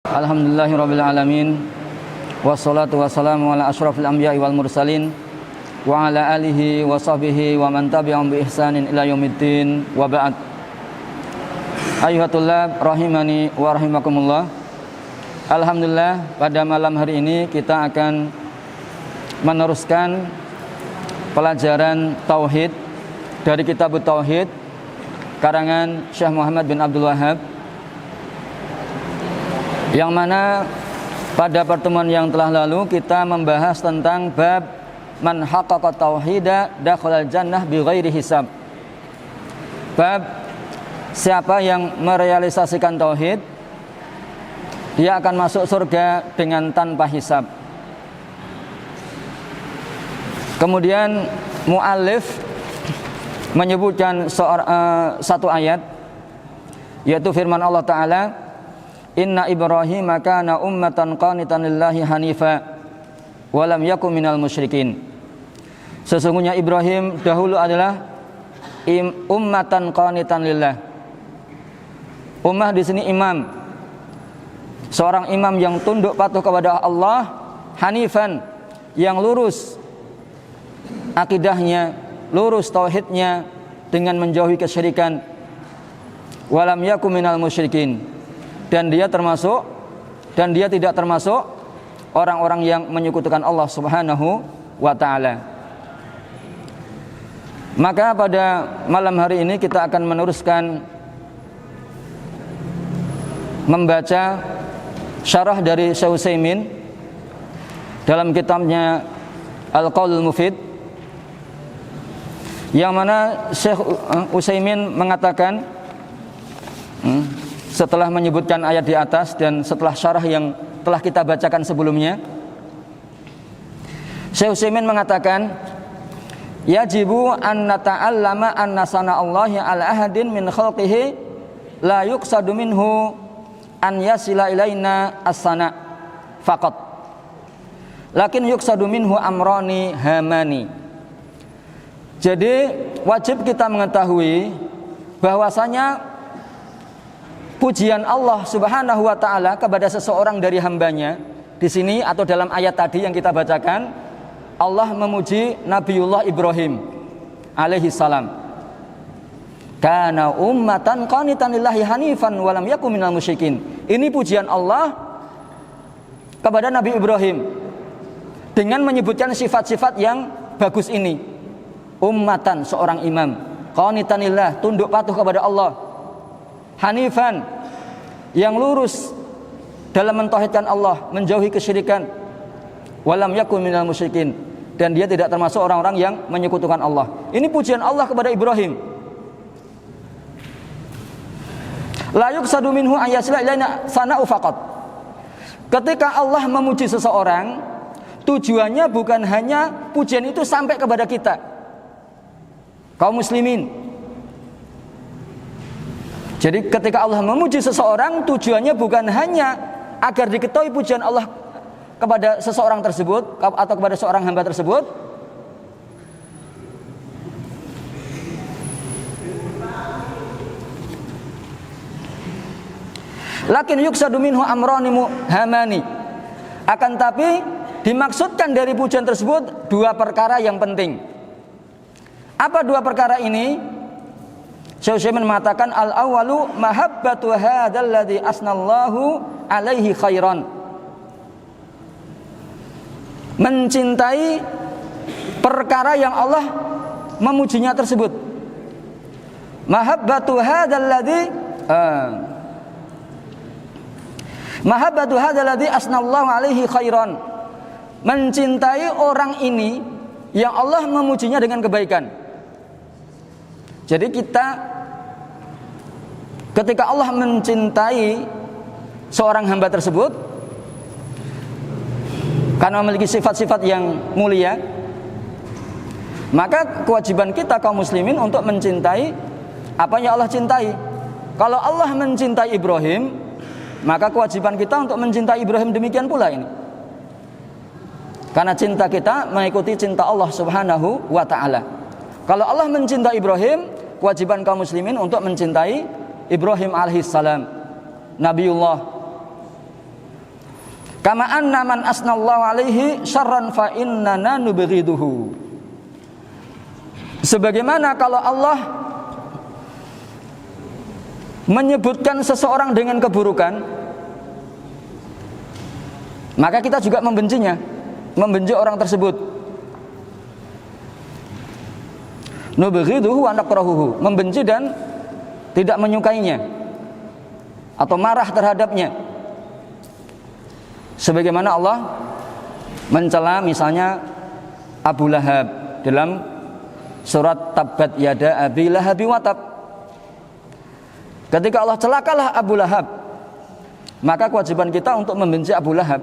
Alhamdulillahirabbil alamin. Wassalatu wassalamu ala asyrafil anbiya'i wal mursalin wa ala alihi wa sahbihi wa man tabi'ahum bi ihsanin ila yaumiddin wa ba'd. Ayyuhatullah rahimani wa rahimakumullah. Alhamdulillah, pada malam hari ini kita akan meneruskan pelajaran tauhid dari kitab Tauhid karangan Syekh Muhammad bin Abdul Wahhab, yang mana pada pertemuan yang telah lalu kita membahas tentang bab man haqqaqa tauhida dakhalal jannah bighairi hisab. Bab siapa yang merealisasikan tauhid, dia akan masuk surga dengan tanpa hisab. Kemudian muallif menyebutkan satu ayat, yaitu firman Allah Ta'ala, Inna Ibrahim kana ummatan qanitan lillahi hanifa wa lam yakun minal musyrikin. Sesungguhnya Ibrahim dahulu adalah ummatan qanitan lillah. Ummah di sini imam, seorang imam yang tunduk patuh kepada Allah, hanifan, yang lurus akidahnya, lurus tauhidnya dengan menjauhi kesyirikan, wa lam yakun minal musyrikin. Dan dia tidak termasuk orang-orang yang menyekutukan Allah Subhanahu wa ta'ala. Maka pada malam hari ini kita akan meneruskan membaca syarah dari Syekh Utsaimin dalam kitabnya Al-Qaulul Mufid, yang mana Syekh Utsaimin mengatakan, setelah menyebutkan ayat di atas dan setelah syarah yang telah kita bacakan sebelumnya, Syekh Utsaimin mengatakan, yajibu an nata'allama anna sana'allahi ala ahadin min khalqihi la yuqsadu minhu an yasila ilaina as-sana' faqat, lakin yuqsadu minhu amrani hamani. Jadi wajib kita mengetahui bahwasanya pujian Allah Subhanahu wa ta'ala kepada seseorang dari hambanya, di sini atau dalam ayat tadi yang kita bacakan, Allah memuji Nabiullah Ibrahim alaihi salam. Kana ummatan qanitan lillahi hanifan wa lam yakun minal musyrikin. Ini pujian Allah kepada Nabi Ibrahim dengan menyebutkan sifat-sifat yang bagus ini. Ummatan, seorang imam, qanitan lillah, tunduk patuh kepada Allah, hanifan, yang lurus dalam mentauhidkan Allah, menjauhi kesyirikan, walam yakun minal musyrikin, dan dia tidak termasuk orang-orang yang menyekutukan Allah. Ini pujian Allah kepada Ibrahim. La yuqsadu minhu ayyasila ilaina sana'u faqat. Ketika Allah memuji seseorang, tujuannya bukan hanya pujian itu sampai kepada kita, kaum muslimin. Jadi ketika Allah memuji seseorang, tujuannya bukan hanya agar diketahui pujian Allah kepada seseorang tersebut atau kepada seorang hamba tersebut, lakin yuqsadu minhu amrani hamani. Akan tapi dimaksudkan dari pujian tersebut dua perkara yang penting. Apa dua perkara ini? Syekh Utsaimin mengatakan, al-awwalu mahabbatu hadzal ladzi asnallahu alaihi khairan. Mencintai perkara yang Allah memujinya tersebut. Mahabbatu hadzal ladzi asnallahu alaihi khairan. Mencintai orang ini yang Allah memujinya dengan kebaikan. Jadi ketika Allah mencintai seorang hamba tersebut karena memiliki sifat-sifat yang mulia, maka kewajiban kita kaum muslimin untuk mencintai apa yang Allah cintai. Kalau Allah mencintai Ibrahim, maka kewajiban kita untuk mencintai Ibrahim demikian pula ini. Karena cinta kita mengikuti cinta Allah Subhanahu wa ta'ala. Kalau Allah mencintai Ibrahim, kewajiban kaum muslimin untuk mencintai Ibrahim alaihissalam, Nabiullah Kama anna man asnallahu alaihi syarran fa innana nubghiduhu. Sebagaimana kalau Allah menyebutkan seseorang dengan keburukan, maka kita juga membencinya, membenci orang tersebut. Nubghiduhu wa nakrahuhu, membenci dan tidak menyukainya atau marah terhadapnya. Sebagaimana Allah mencela misalnya Abu Lahab dalam surat Tabbat yada Abi Lahab wa tab. Ketika Allah celakalah Abu Lahab, maka kewajiban kita untuk membenci Abu Lahab.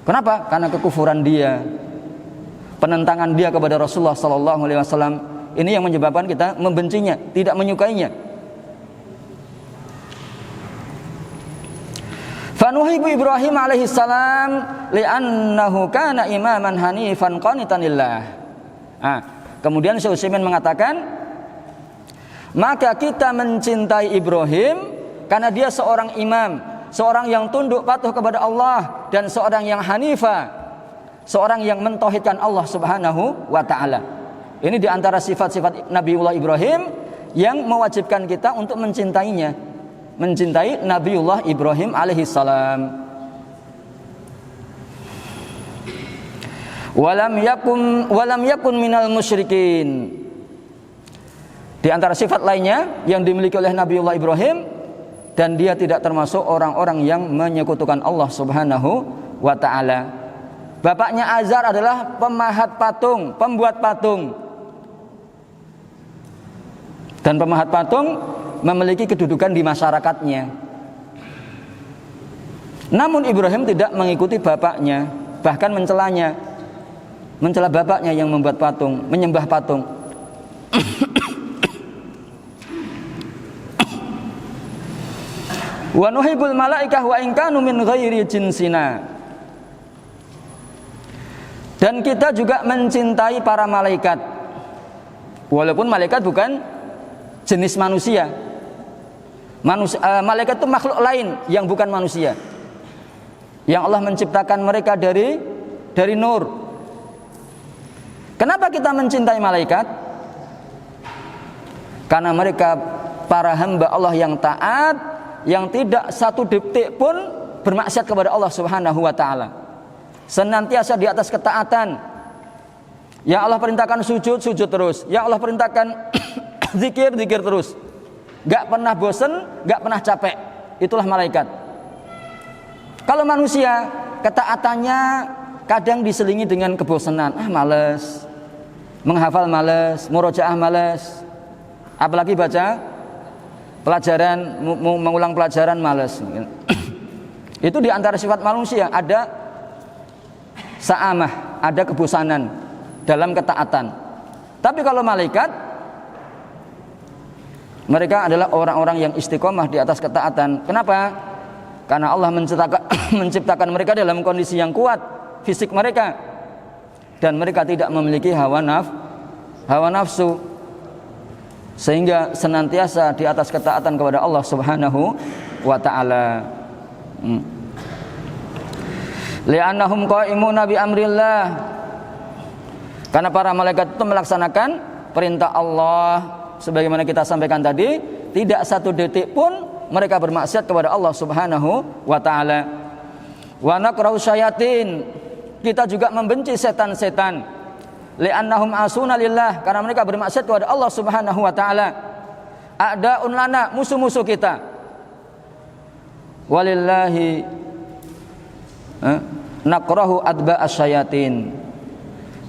Kenapa? Karena kekufuran dia, penentangan dia kepada Rasulullah sallallahu alaihi wasallam. Ini yang menyebabkan kita membencinya, tidak menyukainya. Fanuhibu Ibrahim alaihi salam li'annahu kana imaman hanifan qanitan lillah. Kemudian Syekh Utsaimin mengatakan, maka kita mencintai Ibrahim karena dia seorang imam, seorang yang tunduk patuh kepada Allah, dan seorang yang hanifa, seorang yang mentauhidkan Allah Subhanahu wa taala. Ini diantara sifat-sifat Nabiullah Ibrahim yang mewajibkan kita untuk mencintainya, mencintai Nabiullah Ibrahim alaihissalam. Walam yakun minal musyrikin. Di antara sifat lainnya yang dimiliki oleh Nabiullah Ibrahim, dan dia tidak termasuk orang-orang yang menyekutukan Allah Subhanahu wa taala. Bapaknya Azar adalah pemahat patung, pembuat patung. Dan pemahat patung memiliki kedudukan di masyarakatnya. Namun Ibrahim tidak mengikuti bapaknya, bahkan mencelanya, mencela bapaknya yang membuat patung, menyembah patung. Wa nuhibbul malaikah wa in kanu min ghairi jinsina. Dan kita juga mencintai para malaikat, walaupun malaikat bukan jenis manusia. Malaikat itu makhluk lain yang bukan manusia, yang Allah menciptakan mereka dari nur. Kenapa kita mencintai malaikat? Karena mereka para hamba Allah yang taat, yang tidak satu detik pun bermaksiat kepada Allah Subhanahu wa taala. Senantiasa di atas ketaatan. Yang Allah perintahkan sujud, sujud terus. Yang Allah perintahkan zikir, zikir terus. Gak pernah bosen, gak pernah capek. Itulah malaikat. Kalau manusia, ketaatannya kadang diselingi dengan kebosanan. Males, menghafal males, murojaah males, apalagi baca pelajaran, mengulang pelajaran males. Itu di antara sifat manusia, ada sa'amah, ada kebosanan dalam ketaatan. Tapi kalau malaikat, mereka adalah orang-orang yang istiqomah di atas ketaatan. Kenapa? Karena Allah menciptakan mereka dalam kondisi yang kuat, fisik mereka, dan mereka tidak memiliki hawa nafsu, sehingga senantiasa di atas ketaatan kepada Allah Subhanahu wa ta'ala. Li'annahum qa'imuna bi amrillah. Karena para malaikat itu melaksanakan perintah Allah. Sebagaimana kita sampaikan tadi, tidak satu detik pun mereka bermaksiat kepada Allah Subhanahu wa ta'ala. Wa nakrahu syayatin. Kita juga membenci setan-setan. Li'annahum asuna lillah. Karena mereka bermaksiat kepada Allah Subhanahu wa ta'ala. A'da'un lana, musuh-musuh kita. Walillahi nakrahu adba'as syayatin.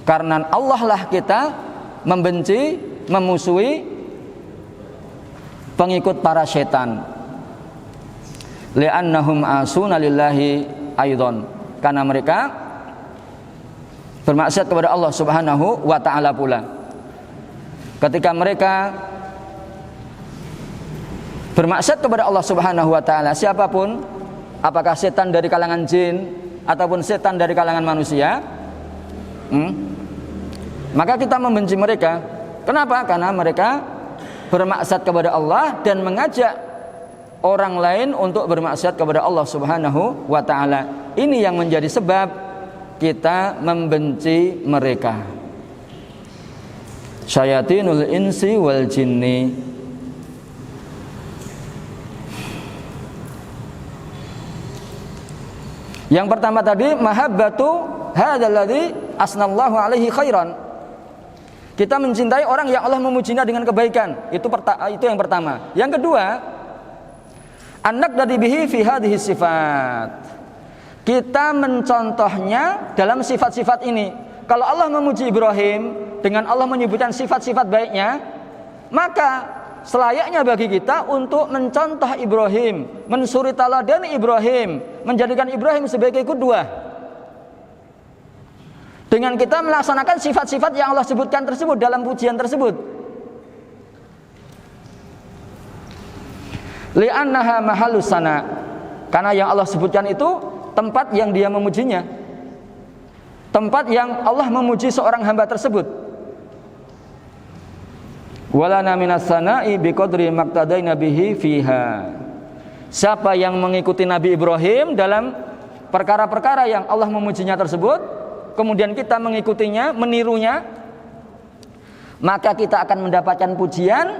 Karena Allah lah kita membenci, memusuhi pengikut para setan. Li'annahum asuna lillahi aidon. Karena mereka bermaksiat kepada Allah Subhanahu wa ta'ala pula. Ketika mereka bermaksiat kepada Allah Subhanahu wa ta'ala, siapapun, apakah setan dari kalangan jin ataupun setan dari kalangan manusia, maka kita membenci mereka. Kenapa? Karena mereka bermaksiat kepada Allah dan mengajak orang lain untuk bermaksiat kepada Allah Subhanahu wa taala. Ini yang menjadi sebab kita membenci mereka. Syayatinul insi wal jinni. Yang pertama tadi mahabbatu hadzal ladzi asnallahu alaihi khairan. Kita mencintai orang yang Allah memujinya dengan kebaikan. Itu yang pertama. Yang kedua, an-naqdadi bihi fi hadhihi sifat. Kita mencontohnya dalam sifat-sifat ini. Kalau Allah memuji Ibrahim dengan Allah menyebutkan sifat-sifat baiknya, maka selayaknya bagi kita untuk mencontoh Ibrahim, mensuri teladan Ibrahim, menjadikan Ibrahim sebagai qudwah. Dengan kita melaksanakan sifat-sifat yang Allah sebutkan tersebut dalam pujian tersebut. Li'annaha mahallus sana. Karena yang Allah sebutkan itu tempat yang Dia memujinya. Tempat yang Allah memuji seorang hamba tersebut. Walana minas sana'i biqadri maqtadaina bihi fiha. Siapa yang mengikuti Nabi Ibrahim dalam perkara-perkara yang Allah memujinya tersebut, kemudian kita mengikutinya, menirunya, maka kita akan mendapatkan pujian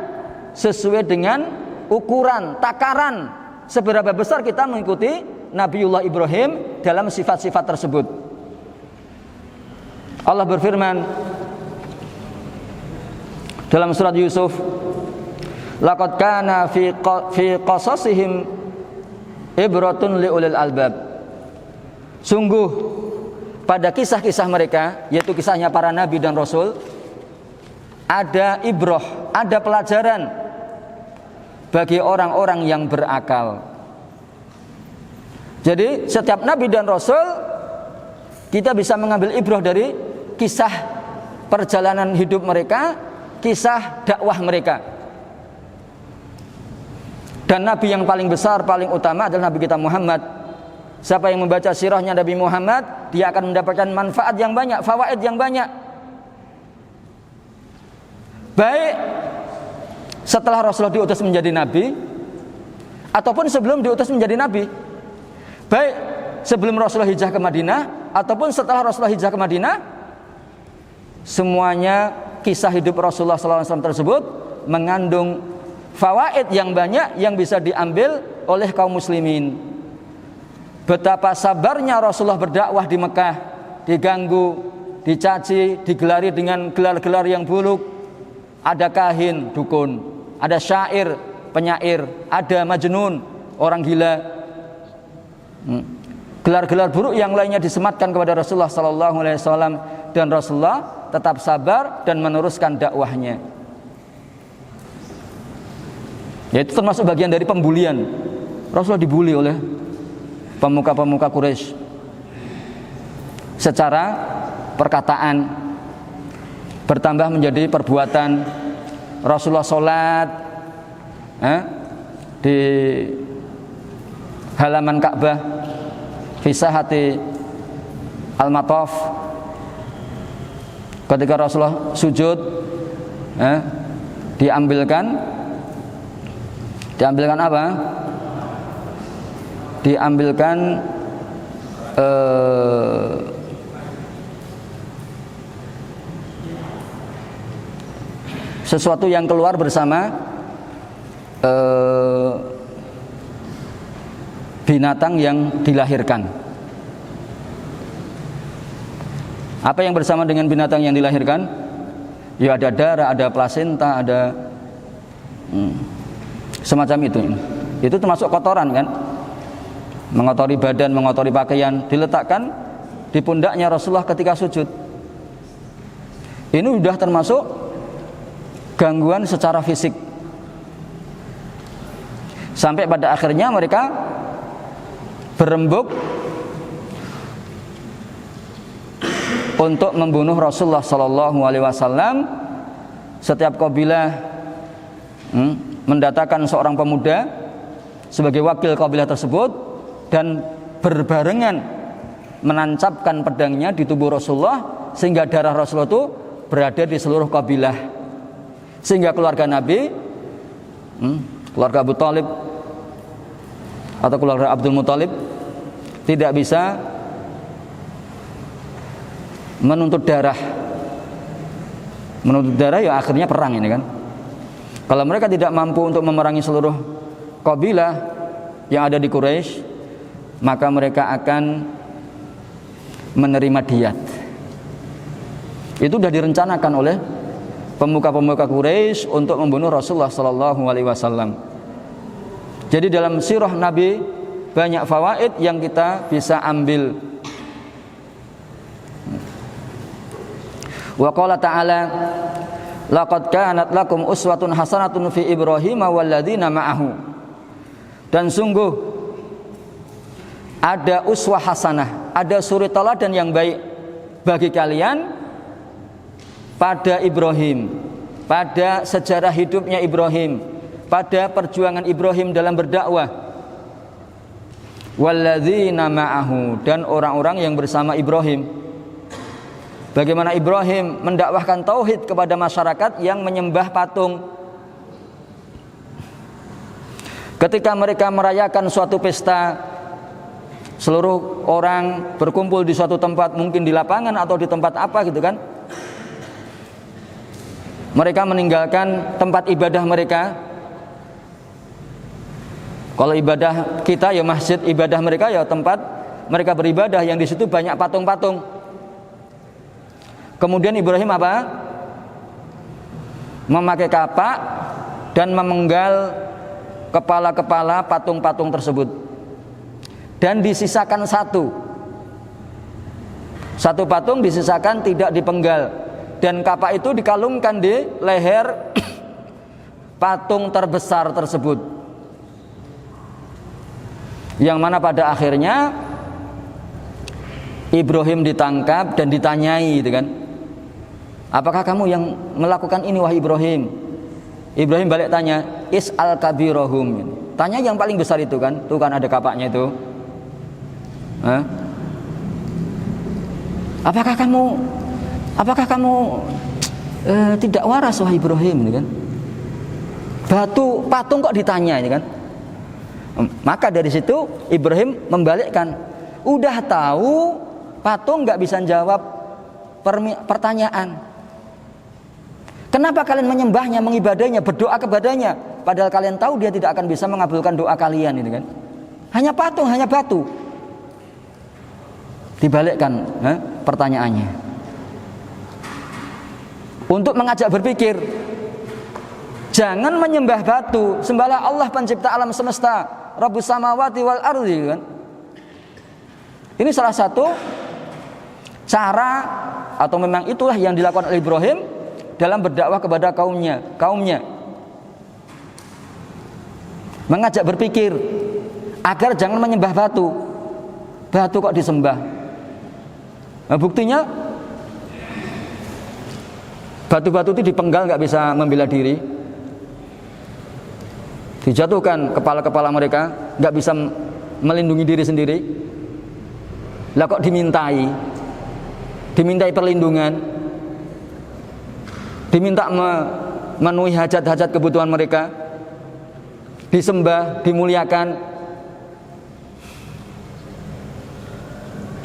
sesuai dengan ukuran, takaran seberapa besar kita mengikuti Nabiullah Ibrahim dalam sifat-sifat tersebut. Allah berfirman dalam surat Yusuf, laqad kana fi qasasihim ibratun liulil albab. Sungguh pada kisah-kisah mereka, yaitu kisahnya para nabi dan rasul, ada ibrah, ada pelajaran bagi orang-orang yang berakal. Jadi setiap nabi dan rasul kita bisa mengambil ibrah dari kisah perjalanan hidup mereka, kisah dakwah mereka. Dan nabi yang paling besar, paling utama adalah Nabi kita Muhammad. Siapa yang membaca sirahnya Nabi Muhammad, dia akan mendapatkan manfaat yang banyak, fawaid yang banyak. Baik setelah Rasulullah diutus menjadi nabi, ataupun sebelum diutus menjadi nabi. Baik sebelum Rasulullah hijrah ke Madinah, ataupun setelah Rasulullah hijrah ke Madinah, semuanya kisah hidup Rasulullah SAW tersebut mengandung fawaid yang banyak yang bisa diambil oleh kaum muslimin. Betapa sabarnya Rasulullah berdakwah di Mekah, diganggu, dicaci, digelari dengan gelar-gelar yang buruk. Ada kahin, dukun, ada syair, penyair, ada majnun, orang gila. Gelar-gelar buruk yang lainnya disematkan kepada Rasulullah SAW, dan Rasulullah tetap sabar dan meneruskan dakwahnya. Yaitu termasuk bagian dari pembulian. Rasulullah dibuli oleh pemuka-pemuka Quraisy secara perkataan, bertambah menjadi perbuatan. Rasulullah sholat di halaman Ka'bah, fi sahati al-mataf. Ketika Rasulullah sujud, diambilkan apa? Diambilkan sesuatu yang keluar bersama binatang yang dilahirkan. Apa yang bersama dengan binatang yang dilahirkan? Ya ada darah, ada plasenta, ada semacam itu. Itu termasuk kotoran kan? Mengotori badan, mengotori pakaian, diletakkan di pundaknya Rasulullah ketika sujud. Ini sudah termasuk gangguan secara fisik. Sampai pada akhirnya mereka berembuk untuk membunuh Rasulullah SAW. Setiap kabilah mendatangkan seorang pemuda sebagai wakil kabilah tersebut dan berbarengan menancapkan pedangnya di tubuh Rasulullah sehingga darah Rasulullah itu berada di seluruh kabilah, sehingga keluarga Nabi, keluarga Abu Thalib atau keluarga Abdul Muthalib tidak bisa menuntut darah. Menuntut darah ya akhirnya perang ini kan. Kalau mereka tidak mampu untuk memerangi seluruh kabilah yang ada di Quraisy, maka mereka akan menerima diat. Itu sudah direncanakan oleh pemuka-pemuka Quraisy untuk membunuh Rasulullah sallallahu alaihi wasallam. Jadi dalam sirah Nabi banyak fawaid yang kita bisa ambil. Wa qala ta'ala laqad kanat lakum uswatun hasanatun fi Ibrahim walladzina ma'ahu. Dan sungguh ada uswah hasanah, ada suri teladan yang baik bagi kalian pada Ibrahim, pada sejarah hidupnya Ibrahim, pada perjuangan Ibrahim dalam berdakwah. Walladzina ma'ahu, dan orang-orang yang bersama Ibrahim. Bagaimana Ibrahim mendakwahkan tauhid kepada masyarakat yang menyembah patung. Ketika mereka merayakan suatu pesta, seluruh orang berkumpul di suatu tempat, mungkin di lapangan atau di tempat apa gitu kan. Mereka meninggalkan tempat ibadah mereka. Kalau ibadah kita ya masjid, ibadah mereka ya tempat mereka beribadah yang di situ banyak patung-patung. Kemudian Ibrahim apa? Memakai kapak dan memenggal kepala-kepala patung-patung tersebut. Dan disisakan satu patung disisakan tidak dipenggal. Dan kapak itu dikalungkan di leher patung terbesar tersebut. Yang mana pada akhirnya Ibrahim ditangkap dan ditanyai gitu kan. Apakah kamu yang melakukan ini wahai Ibrahim? Ibrahim balik tanya, is'al kabirahum. Tanya yang paling besar itu kan. Tuh kan ada kapaknya itu. Hah? Apakah kamu tidak waras wahai Ibrahim ini kan? Patung kok ditanya ini kan? Maka dari situ Ibrahim membalikkan. Udah tahu patung nggak bisa jawab pertanyaan. Kenapa kalian menyembahnya, mengibadahnya, berdoa kepadanya, padahal kalian tahu dia tidak akan bisa mengabulkan doa kalian itu kan? Hanya patung, hanya batu. Dibalikkan pertanyaannya. Untuk mengajak berpikir, jangan menyembah batu, sembahlah Allah pencipta alam semesta, Rabbus samawati wal ardi kan? Ini salah satu cara atau memang itulah yang dilakukan oleh Ibrahim dalam berdakwah kepada kaumnya. Mengajak berpikir agar jangan menyembah batu. Batu kok disembah? Nah, buktinya batu-batu itu dipenggal nggak bisa membela diri. Dijatuhkan kepala-kepala mereka, nggak bisa melindungi diri sendiri. Lah kok dimintai perlindungan, diminta memenuhi hajat-hajat kebutuhan mereka, disembah, dimuliakan.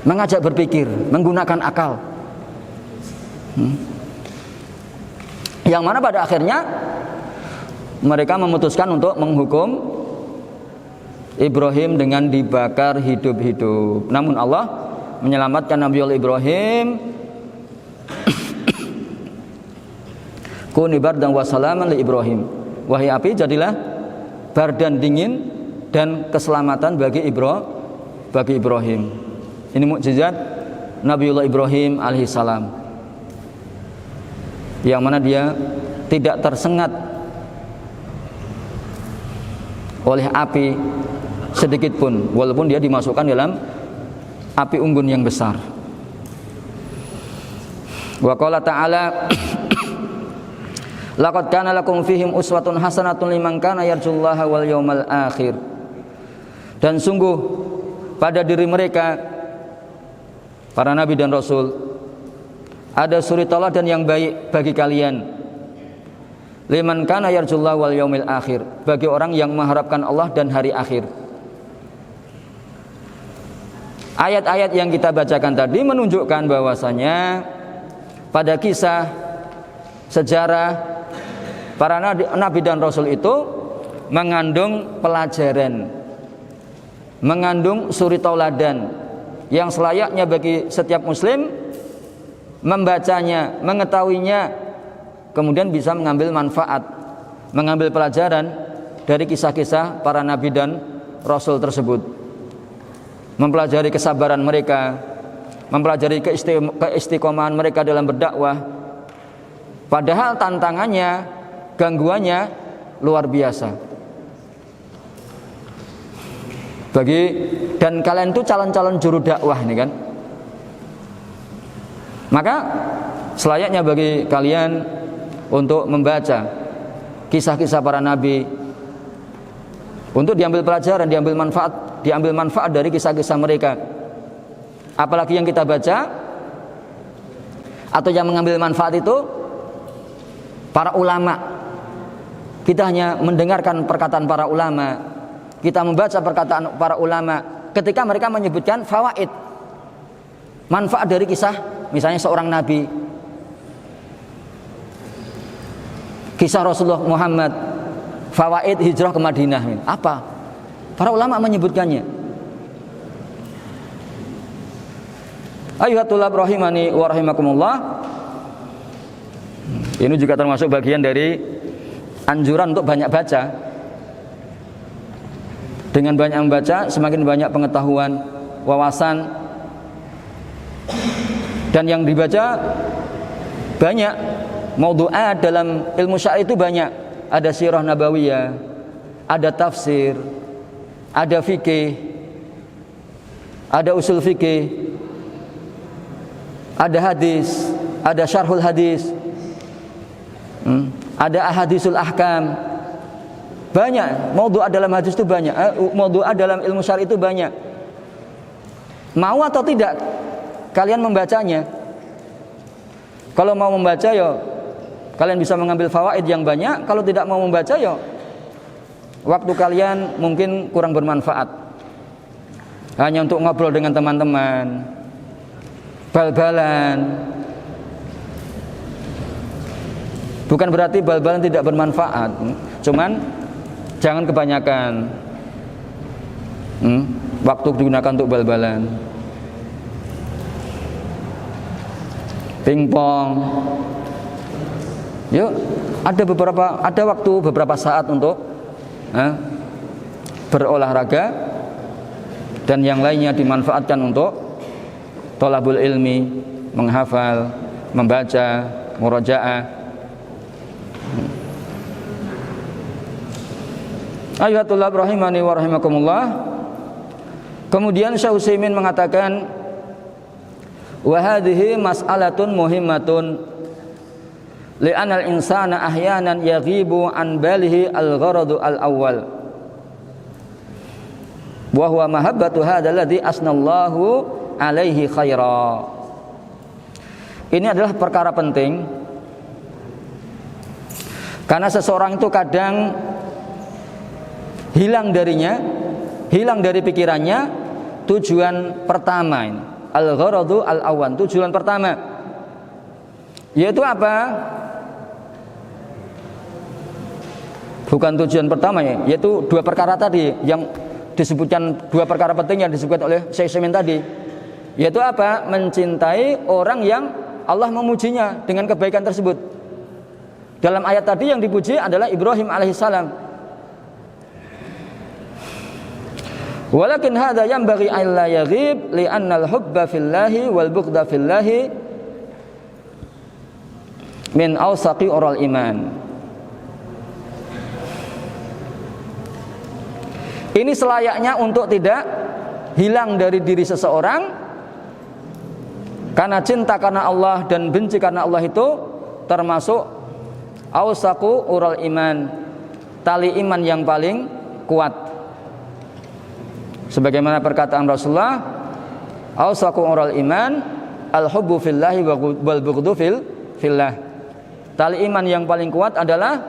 Mengajak berpikir, menggunakan akal. Yang mana pada akhirnya mereka memutuskan untuk menghukum Ibrahim dengan dibakar hidup-hidup. Namun Allah menyelamatkan Nabi Ibrahim. Kuni bardan wa salaman li Ibrahim. Wahai api, jadilah bardan dingin dan keselamatan bagi Ibrahim. Ini mukjizat Nabiullah Ibrahim alaihissalam, yang mana dia tidak tersengat oleh api sedikit pun, walaupun dia dimasukkan dalam api unggun yang besar. Wa qala ta'ala laqad kana lakum fihim uswatun hasanatun liman kana yarjullaha wal yawmal akhir. Dan sungguh pada diri mereka, para nabi dan rasul, ada suri teladan yang baik bagi kalian. Liman kana yarjullaha wal yawmil akhir, bagi orang yang mengharapkan Allah dan hari akhir. Ayat-ayat yang kita bacakan tadi menunjukkan bahwasanya pada kisah sejarah para nabi dan rasul itu mengandung pelajaran, mengandung suri tauladan yang selayaknya bagi setiap muslim membacanya, mengetahuinya, kemudian bisa mengambil manfaat, mengambil pelajaran dari kisah-kisah para nabi dan rasul tersebut. Mempelajari kesabaran mereka, mempelajari keistiqomahan mereka dalam berdakwah. Padahal tantangannya, gangguannya luar biasa. Dan kalian itu calon-calon juru dakwah nih kan. Maka selayaknya bagi kalian untuk membaca kisah-kisah para nabi, untuk diambil pelajaran, diambil manfaat dari kisah-kisah mereka. Apalagi yang kita baca atau yang mengambil manfaat itu para ulama. Kita hanya mendengarkan perkataan para ulama, kita membaca perkataan para ulama ketika mereka menyebutkan fawaid, manfaat dari kisah, misalnya seorang nabi, kisah Rasulullah Muhammad, fawaid hijrah ke Madinah. Apa? Para ulama menyebutkannya. Ayyuhatullah rahimani wa rahimakumullah. Ini juga termasuk bagian dari anjuran untuk banyak baca. Dengan banyak membaca, semakin banyak pengetahuan, wawasan, dan yang dibaca banyak. Maudhu'at dalam ilmu syar'i itu banyak. Ada sirah nabawiyah, ada tafsir, ada fikih, ada usul fikih, ada hadis, ada syarhul hadis, ada ahadisul ahkam. Banyak, maudhu'at dalam hadis itu banyak, maudhu'at dalam ilmu syar'i itu banyak. Mau atau tidak kalian membacanya? Kalau mau membaca ya kalian bisa mengambil fawaid yang banyak. Kalau tidak mau membaca ya waktu kalian mungkin kurang bermanfaat, hanya untuk ngobrol dengan teman-teman, bal-balan. Bukan berarti bal-balan tidak bermanfaat, cuman jangan kebanyakan waktu digunakan untuk bal-balan, pingpong. Yuk, ada waktu beberapa saat untuk berolahraga, dan yang lainnya dimanfaatkan untuk thalabul ilmi, menghafal, membaca, murajaah. Ayyuhatullah rahimani wa rahimakumullah. Kemudian Syekh Utsaimin mengatakan, wa hadhihi mas'alatun muhimmatun li'anal insana ahyanan yaghibu an balihi al-gharadu al-awwal wa huwa mahabbatu hadzal ladzi asnallahu alaihi khaira. Ini adalah perkara penting karena seseorang itu kadang hilang dari pikirannya tujuan pertama ini, al-gharadu al-awwal, tujuan pertama, yaitu apa? Bukan tujuan pertama ya, yaitu dua perkara tadi yang disebutkan, dua perkara penting yang disebutkan oleh Syekh Utsaimin tadi, yaitu apa? Mencintai orang yang Allah memujinya dengan kebaikan tersebut. Dalam ayat tadi yang dipuji adalah Ibrahim alaihissalam. Walakin hadza yanbaghi an la yaghib li'anna al-hubba fillahi wal bughda fillahi min awsaqi ural iman. Ini selayaknya untuk tidak hilang dari diri seseorang, karena cinta karena Allah dan benci karena Allah itu termasuk awsaqu ural iman, tali iman yang paling kuat. Sebagaimana perkataan Rasulullah, awsaqu ural iman al-hubbu fillahi wal bughdu fillah. Tali iman yang paling kuat adalah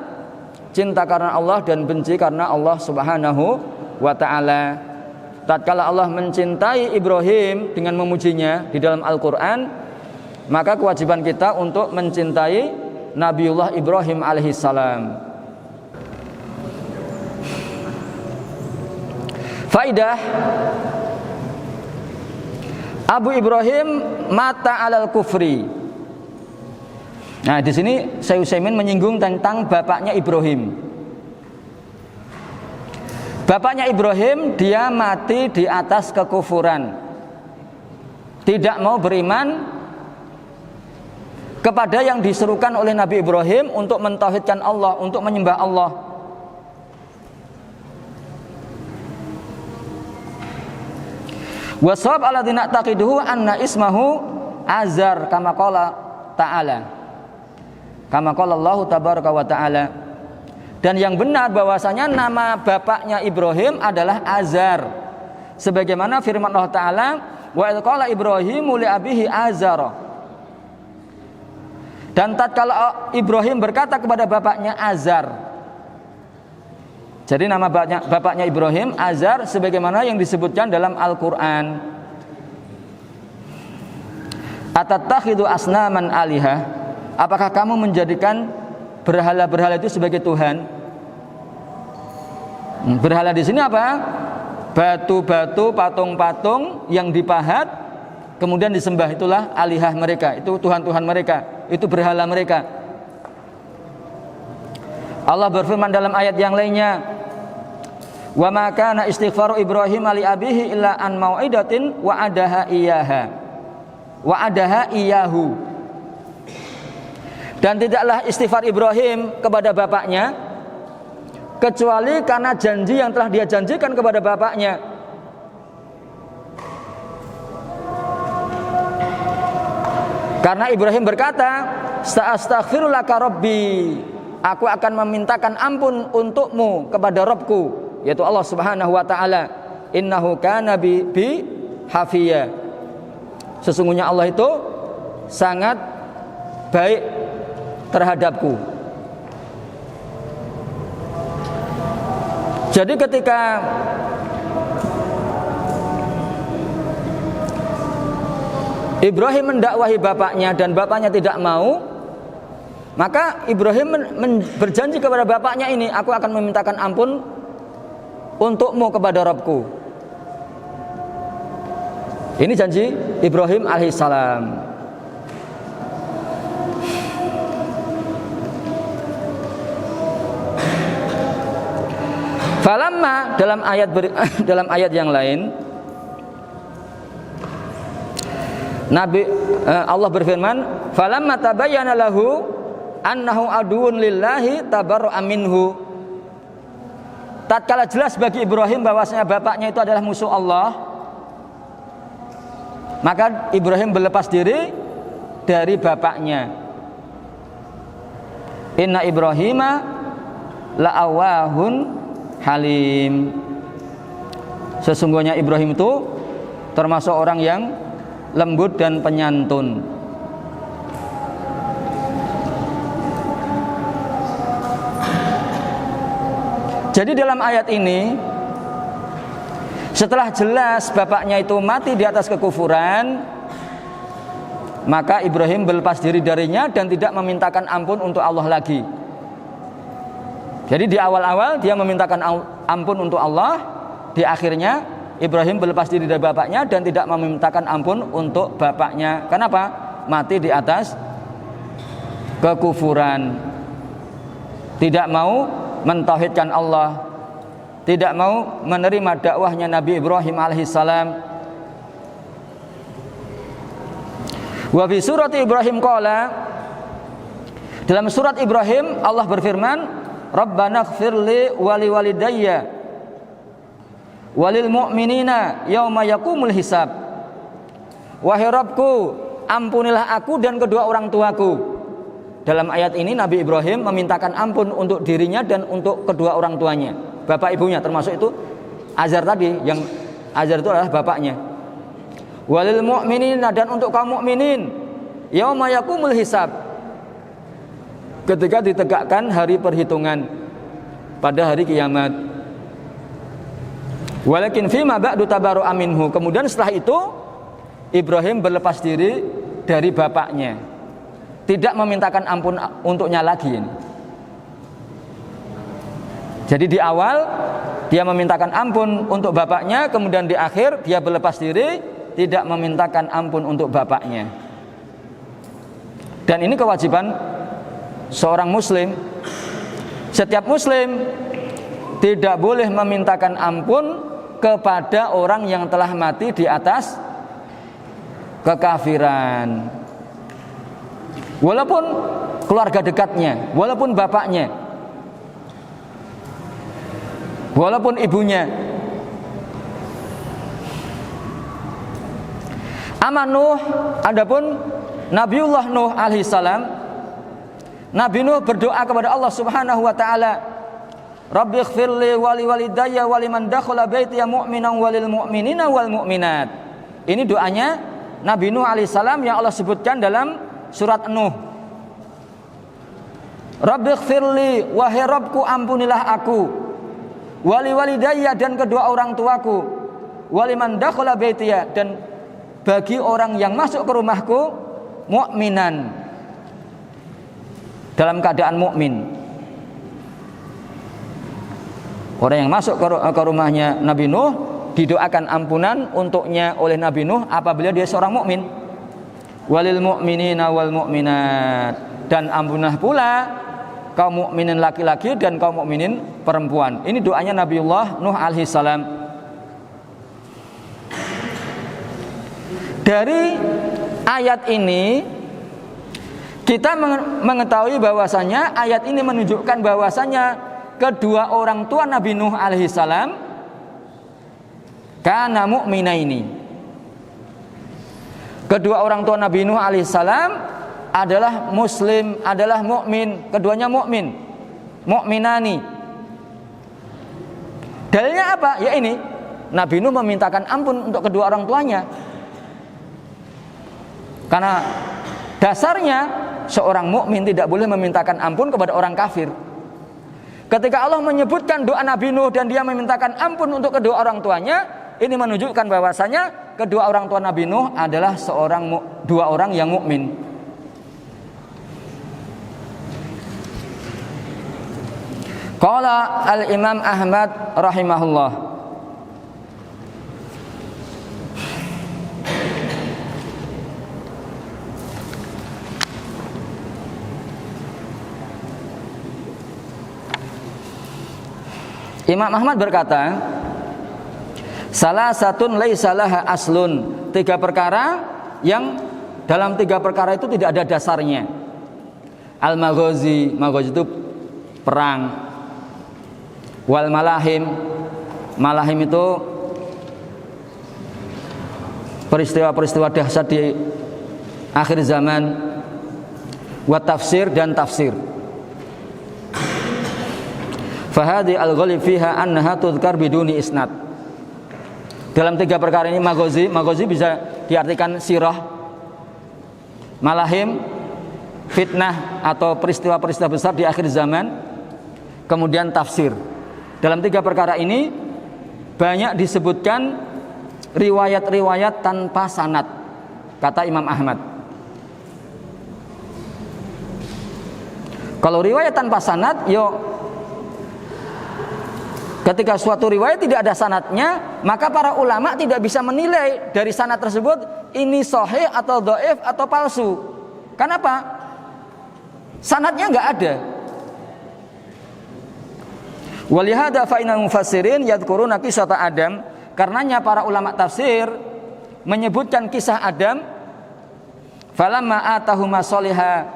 cinta karena Allah dan benci karena Allah Subhanahu wa ta'ala. tatkala Allah mencintai Ibrahim dengan memujinya di dalam Al-Quran, maka kewajiban kita untuk mencintai Nabiullah Ibrahim alaihissalam. Faidah, Abu Ibrahim mata alal kufri. Nah, di sini Syekh Utsaimin menyinggung tentang bapaknya Ibrahim. Bapaknya Ibrahim dia mati di atas kekufuran, tidak mau beriman kepada yang diserukan oleh Nabi Ibrahim untuk mentauhidkan Allah, untuk menyembah Allah. Wasab alladzina taqiduhu anna ismahu Azar kama qala ta'ala. Kama qala Allah tabaraka wa ta'ala. Dan yang benar bahwasanya nama bapaknya Ibrahim adalah Azar. Sebagaimana firman Allah Ta'ala, wa idz qala Ibrahimu li abihi Azar. Dan tatkala Ibrahim berkata kepada bapaknya Azar. Jadi nama bapaknya Ibrahim Azar sebagaimana yang disebutkan dalam Al-Qur'an. Atatakhidu asnaman alihah. Apakah kamu menjadikan berhala-berhala itu sebagai Tuhan? Berhala di sini apa? Batu-batu, patung-patung yang dipahat kemudian disembah, itulah alihah mereka, itu Tuhan-Tuhan mereka, itu berhala mereka. Allah berfirman dalam ayat yang lainnya, wa ma kana istighfaru Ibrahim li abihi illa an mau'idatin wa adaha iyahu. Dan tidaklah istighfar Ibrahim kepada bapaknya kecuali karena janji yang telah dia janjikan kepada bapaknya. Karena Ibrahim berkata, "Astaghfiru laka rabbi." Aku akan memintakan ampun untukmu kepada Rabbku, yaitu Allah Subhanahu wa taala. Innahu kana bi hafiya. Sesungguhnya Allah itu sangat baik terhadapku. Jadi ketika Ibrahim mendakwahi bapaknya dan bapaknya tidak mau, maka Ibrahim berjanji kepada bapaknya ini, aku akan memintakan ampun untukmu kepada Rabbku. Ini janji Ibrahim alaihissalam. Falamma dalam ayat yang lain Allah berfirman, falamma tabayyana lahu annahu aduun lillahi tabarra'a minhu. Tatkala jelas bagi Ibrahim bahwasanya bapaknya itu adalah musuh Allah, maka Ibrahim berlepas diri dari bapaknya. Inna Ibrahima la'awahun halim. Sesungguhnya Ibrahim itu termasuk orang yang lembut dan penyantun. Jadi dalam ayat ini, setelah jelas bapaknya itu mati di atas kekufuran, maka Ibrahim berlepas diri darinya dan tidak memintakan ampun untuk Allah lagi. Jadi di awal-awal dia memintakan ampun untuk Allah, di akhirnya Ibrahim berlepas diri dari bapaknya dan tidak memintakan ampun untuk bapaknya. Kenapa? Mati di atas kekufuran. Tidak mau mentauhidkan Allah, tidak mau menerima dakwahnya Nabi Ibrahim alaihissalam. Wa fi surat Ibrahim qala, dalam surat Ibrahim Allah berfirman, Rabbana ighfirli wa liwalidayya walil mu'minina yauma yaqumul hisab. Wahai Rabbku, ampunilah aku dan kedua orang tuaku. Dalam ayat ini Nabi Ibrahim memintakan ampun untuk dirinya dan untuk kedua orang tuanya, bapak ibunya, termasuk itu Azar tadi, yang Azar itu adalah bapaknya. Walil mu'minina, dan untuk kaum mukminin, yauma yaqumul hisab, ketika ditegakkan hari perhitungan pada hari kiamat. Walakin fima ba'du tabaru'a minhu. Kemudian setelah itu Ibrahim berlepas diri dari bapaknya, tidak memintakan ampun untuknya lagi ini. Jadi di awal dia memintakan ampun untuk bapaknya, kemudian di akhir dia berlepas diri, tidak memintakan ampun untuk bapaknya. Dan ini kewajiban seorang muslim. Setiap muslim tidak boleh memintakan ampun kepada orang yang telah mati di atas kekafiran, walaupun keluarga dekatnya, walaupun bapaknya, walaupun ibunya. Ama Nuh, adapun Nabiullah Nuh alaihissalam, Nabi Nuh berdoa kepada Allah Subhanahu wa taala, Rabbighfirli wali walidayya waliman dakhala baitiya mu'minan walil mu'minina wal mu'minat. Ini doanya Nabi Nuh alaihissalam yang Allah sebutkan dalam surat Nuh. Rabbighfirli, wahai Rabbku ampunilah aku, wali walidayya dan kedua orang tuaku, waliman dakhala baitiya dan bagi orang yang masuk ke rumahku, mu'minan dalam keadaan mukmin. Orang yang masuk ke rumahnya Nabi Nuh didoakan ampunan untuknya oleh Nabi Nuh apabila dia seorang mukmin. Walil mu'minina wal mu'minat, dan ampunlah pula kaum mukminin laki-laki dan kaum mukminin perempuan. Ini doanya Nabiullah Nuh alaihissalam. Dari ayat ini kita mengetahui bahwasanya ayat ini menunjukkan bahwasanya kedua orang tua Nabi Nuh alaihissalam kana mu'minaini. Kedua orang tua Nabi Nuh alaihissalam adalah muslim, adalah mukmin, keduanya mukmin, mukminani. Dalilnya apa? Ya ini, Nabi Nuh memintakan ampun untuk kedua orang tuanya. Karena dasarnya seorang mukmin tidak boleh memintakan ampun kepada orang kafir. Ketika Allah menyebutkan doa Nabi Nuh dan dia memintakan ampun untuk kedua orang tuanya, ini menunjukkan bahwasanya kedua orang tua Nabi Nuh adalah dua orang yang mukmin. Qala al-Imam Ahmad rahimahullah, Imam Ahmad berkata, salah satun laisa laha aslun, tiga perkara yang dalam tiga perkara itu tidak ada dasarnya. Al-maghazi, maghazi itu perang. Wal malahim, malahim itu peristiwa-peristiwa dahsyat di akhir zaman. Wa tafsir, dan tafsir. Fahadi al-ghalib fiha annaha tudhkar biduni isnad. Dalam tiga perkara ini maghazi bisa diartikan sirah, malahim fitnah atau peristiwa-peristiwa besar di akhir zaman, kemudian tafsir. Dalam tiga perkara ini banyak disebutkan riwayat-riwayat tanpa sanad, kata Imam Ahmad. Kalau riwayat tanpa sanad, ketika suatu riwayat tidak ada sanadnya, maka para ulama tidak bisa menilai dari sanad tersebut ini sahih atau dhaif atau palsu. Kenapa? Sanadnya nggak ada. Walihada fa innal mufassirin yadhkuruna qissata Adam, karenanya para ulama tafsir menyebutkan kisah Adam. Falamma atahuma sholiha,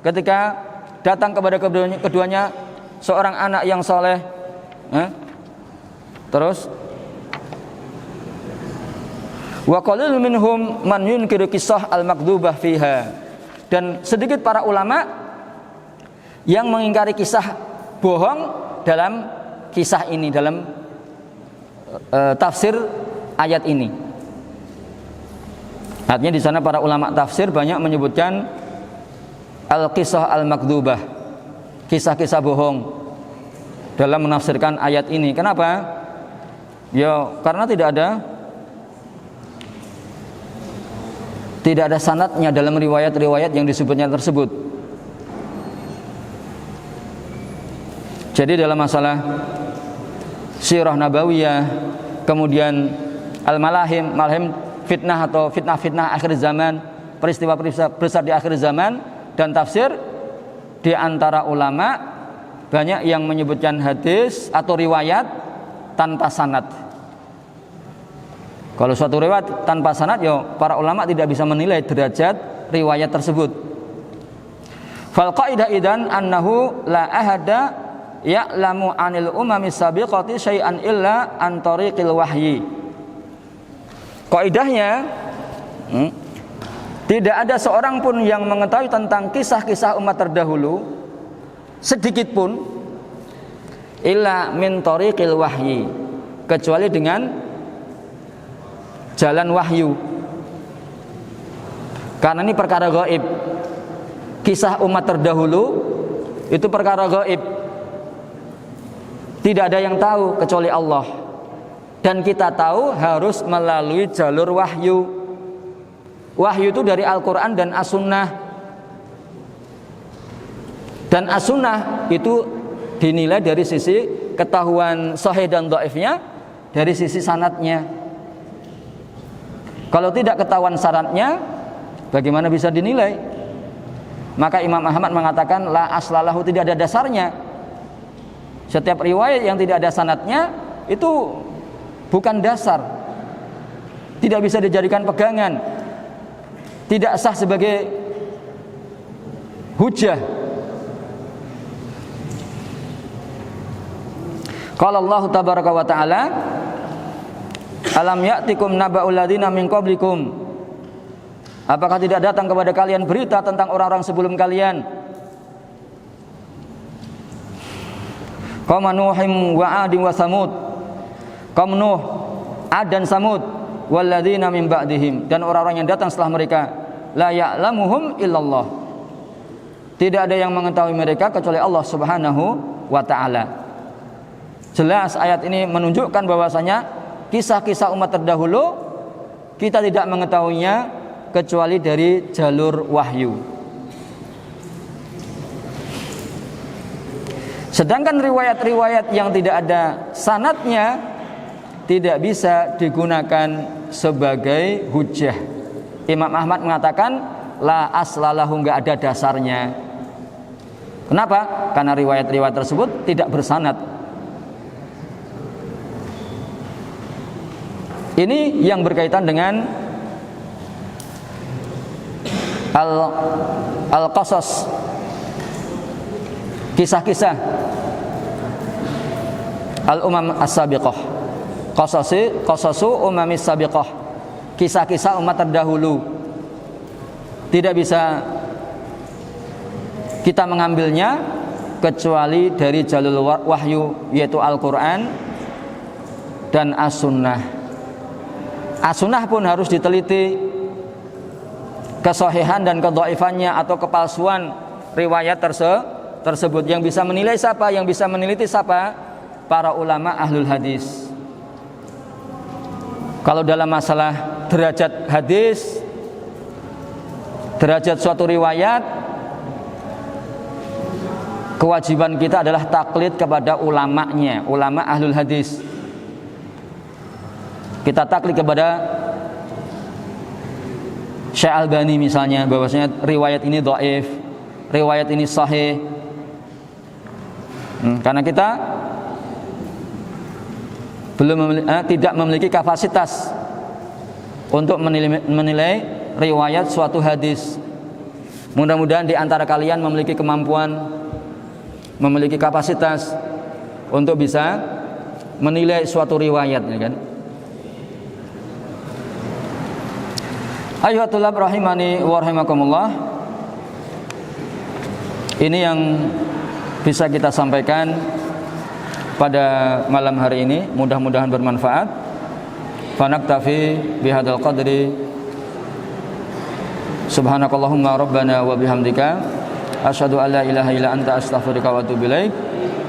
ketika datang kepada keduanya seorang anak yang soleh. Terus wa qalil minhum man yunkiru qissah al-makdzubah fiha, dan sedikit para ulama yang mengingkari kisah bohong dalam kisah ini, dalam tafsir ayat ini. Artinya di sana para ulama tafsir banyak menyebutkan al-qissah al-makdzubah, kisah-kisah bohong dalam menafsirkan ayat ini. Kenapa? Ya, karena tidak ada sanadnya dalam riwayat-riwayat yang disebutnya tersebut. Jadi dalam masalah sirah nabawiyah, kemudian malahim fitnah atau fitnah-fitnah akhir zaman, peristiwa-peristiwa besar di akhir zaman, dan tafsir, di antara ulama banyak yang menyebutkan hadis atau riwayat tanpa sanad. Kalau suatu riwayat tanpa sanad, ya para ulama tidak bisa menilai derajat riwayat tersebut. Fal qaidah idan annahu la ahada ya'lamu 'anil umami sabiqati syai'an illa an tariqil wahyi. Kaidahnya, tidak ada seorang pun yang mengetahui tentang kisah-kisah umat terdahulu sedikit pun illa min tariqil wahyi, kecuali dengan jalan wahyu. Karena ini perkara gaib. Kisah umat terdahulu itu perkara gaib. Tidak ada yang tahu kecuali Allah. Dan kita tahu harus melalui jalur wahyu. Wahyu itu dari Al-Quran dan As-Sunnah. Dan As-Sunnah itu dinilai dari sisi ketahuan sahih dan dhaifnya, dari sisi sanadnya. Kalau tidak ketahuan syaratnya, bagaimana bisa dinilai? Maka Imam Ahmad mengatakan la aslalahu, tidak ada dasarnya. Setiap riwayat yang tidak ada sanadnya itu bukan dasar, tidak bisa dijadikan pegangan, tidak sah sebagai hujjah. Qala Allah tabaraka wa ta'ala, alam ya'tikum naba'ul ladzina min qablikum, apakah tidak datang kepada kalian berita tentang orang-orang sebelum kalian? Qaum Nuhim wa 'Adin wa Samud, kaum Nuh, 'Ad dan Samud, wal ladzina min ba'dihim, dan orang-orang yang datang setelah mereka, la ya'lamuhum illallah, tidak ada yang mengetahui mereka kecuali Allah Subhanahu wa ta'ala. Jelas ayat ini menunjukkan bahwasanya kisah-kisah umat terdahulu kita tidak mengetahuinya kecuali dari jalur wahyu. Sedangkan riwayat-riwayat yang tidak ada sanadnya tidak bisa digunakan sebagai hujjah. Imam Ahmad mengatakan la aslalahu, enggak ada dasarnya. Kenapa? Karena riwayat-riwayat tersebut tidak bersanad. Ini yang berkaitan dengan al-qasas, kisah-kisah al-umam as-sabiqah, qasasu umamis sabiqah, kisah-kisah umat terdahulu. Tidak bisa kita mengambilnya kecuali dari jalur wahyu, yaitu Al-Quran dan As-Sunnah. As-Sunnah pun harus diteliti kesahihan dan kedhaifannya atau kepalsuan riwayat tersebut. Yang bisa menilai siapa? Yang bisa meneliti siapa? Para ulama ahlul hadis. Kalau dalam masalah derajat hadis, derajat suatu riwayat, kewajiban kita adalah taklid kepada ulamanya, ulama ahlul hadis. Kita taklid kepada Syekh Albani misalnya, bahwasanya riwayat ini dhaif, riwayat ini sahih. Karena kita tidak memiliki kapasitas untuk menilai riwayat suatu hadis. Mudah-mudahan di antara kalian memiliki kemampuan, memiliki kapasitas untuk bisa menilai suatu riwayat, ya kan? Ayyuhatul rahimani wa rahimakumullah. Ini yang bisa kita sampaikan pada malam hari ini, mudah-mudahan bermanfaat. Fanaktafi bihadzal qadri. Subhanakallahumma rabbana wa bihamdika asyhadu an la ilaha illa anta astaghfiruka wa atubu ilaik.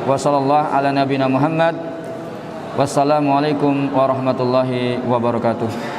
Wa sallallahu ala nabiyyina Muhammad Wassalamualaikum warahmatullahi wabarakatuh.